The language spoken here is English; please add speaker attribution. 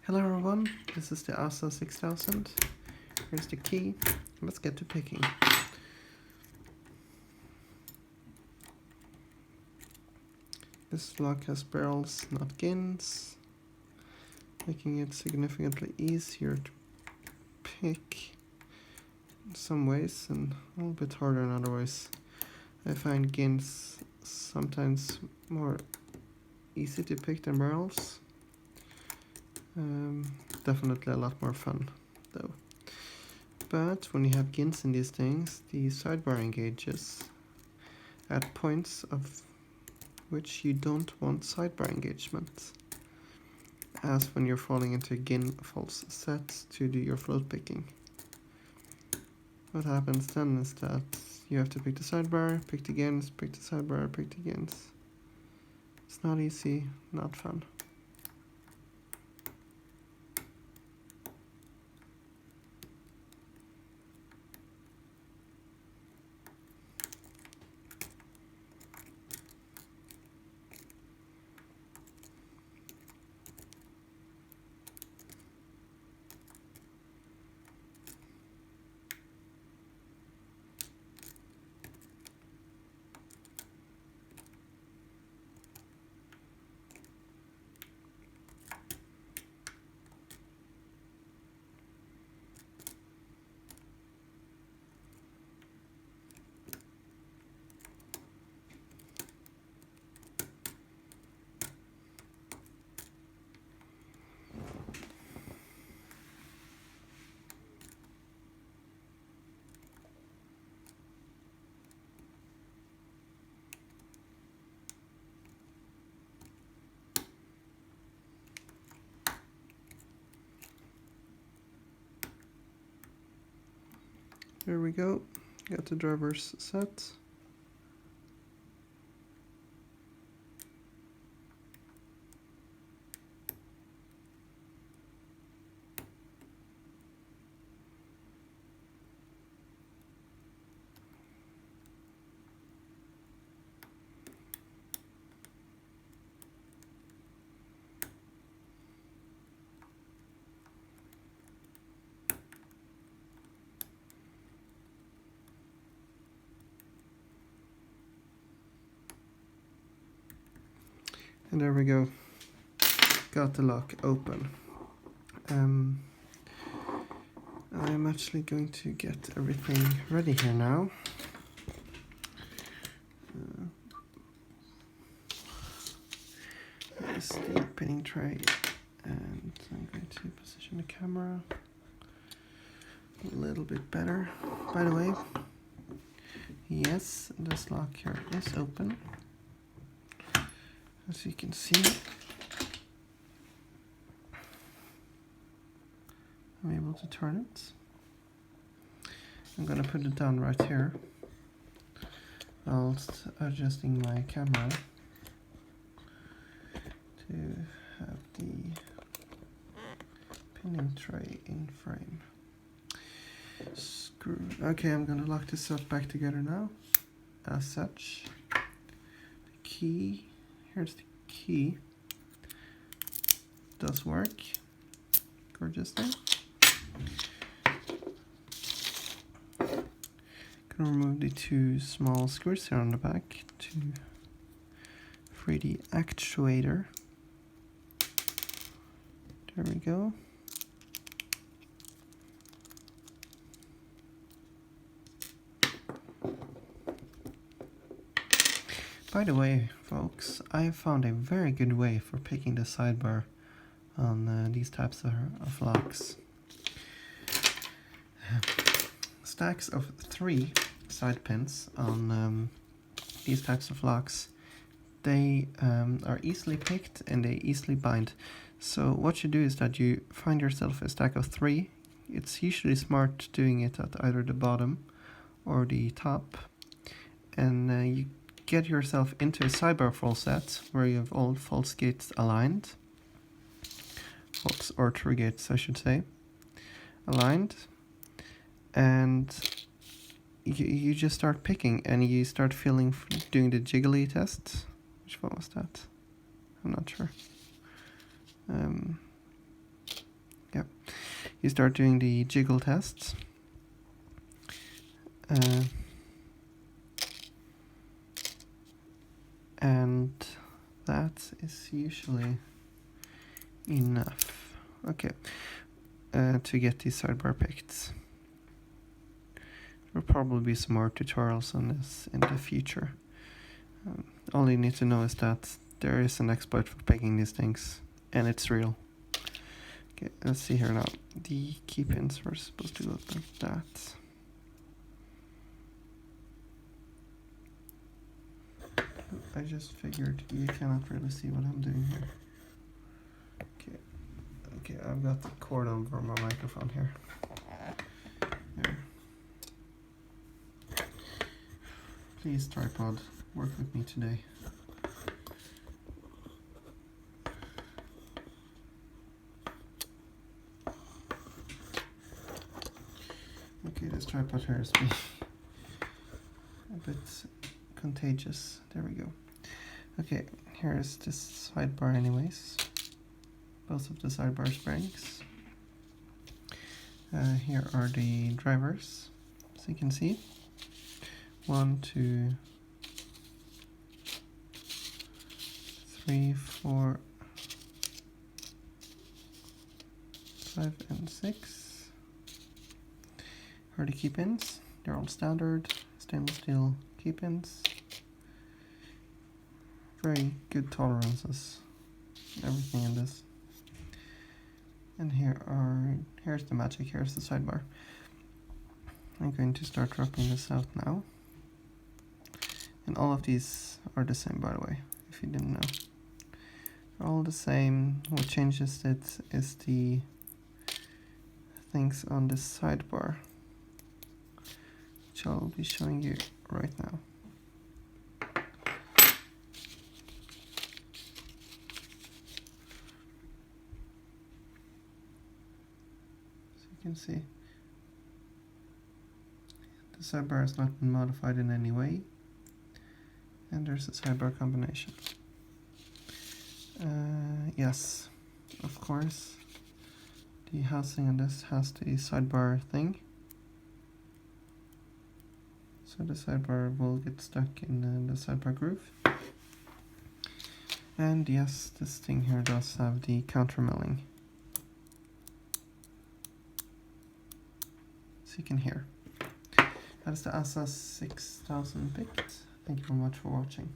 Speaker 1: Hello everyone, this is the Assa 6000. Here's the key. Let's get to picking. This lock has barrels, not gins, making it significantly easier to pick in some ways and a little bit harder in other ways. I find gins sometimes more easy to pick than barrels. Definitely a lot more fun though. But when you have gins in these things, the sidebar engages at points of which you don't want sidebar engagement, as when you're falling into a gin false set to do your float picking. What happens then is that you have to pick the sidebar, pick the gins, pick the sidebar, pick the gins. It's not easy, not fun. There we go, got the drivers set. And there we go, got the lock open. I'm actually going to get everything ready here now. Here's the pinning tray, and I'm going to position the camera a little bit better. By the way, yes, this lock here is open, as you can see. I'm able to turn it. I'm gonna put it down right here whilst adjusting my camera to have the pinning tray in frame. Screw. Okay, I'm gonna lock this up back together now, as such. The key, here's the key. Does work. Gorgeously. Gonna remove the two small screws here on the back to free the actuator. There we go. By the way, folks, I found a very good way for picking the sidebar on these types of locks. Stacks of 3 side pins on these types of locks, they are easily picked and they easily bind. So what you do is that you find yourself a stack of 3. It's usually smart doing it at either the bottom or the top, and you get yourself into a sidebar full set where you have all false gates aligned, false or true gates I should say, aligned, and you just start picking and you start doing the jiggly test. Which one was that? I'm not sure. you start doing the jiggle tests. And that is usually enough. Okay, to get the sidebar picked. There will probably be some more tutorials on this in the future. All you need to know is that there is an exploit for picking these things, and it's real. Okay, let's see here now. The key pins were supposed to look like that. I just figured you cannot really see what I'm doing here. Okay, I've got the cord over my microphone here. There. Please, tripod, work with me today. Okay, this tripod here is being a bit contagious. There we go. Okay, here's this sidebar anyways. Both of the sidebar springs. Here are the drivers, so you can see. 1, 2, 3, 4, 5, and 6. Here are the key pins. They're all standard stainless steel key pins. Very good tolerances. Everything in this. And here's the magic. Here's the sidebar. I'm going to start dropping this out now. And all of these are the same, by the way, if you didn't know. They're all the same. What changes it is the things on the sidebar, which I'll be showing you right now. So you can see the sidebar has not been modified in any way. And there's a sidebar combination. Yes, of course, the housing on this has the sidebar thing. So the sidebar will get stuck in the sidebar groove. And yes, this thing here does have the counter milling. So you can hear. That is the Assa 6000 picked. Thank you very much for watching.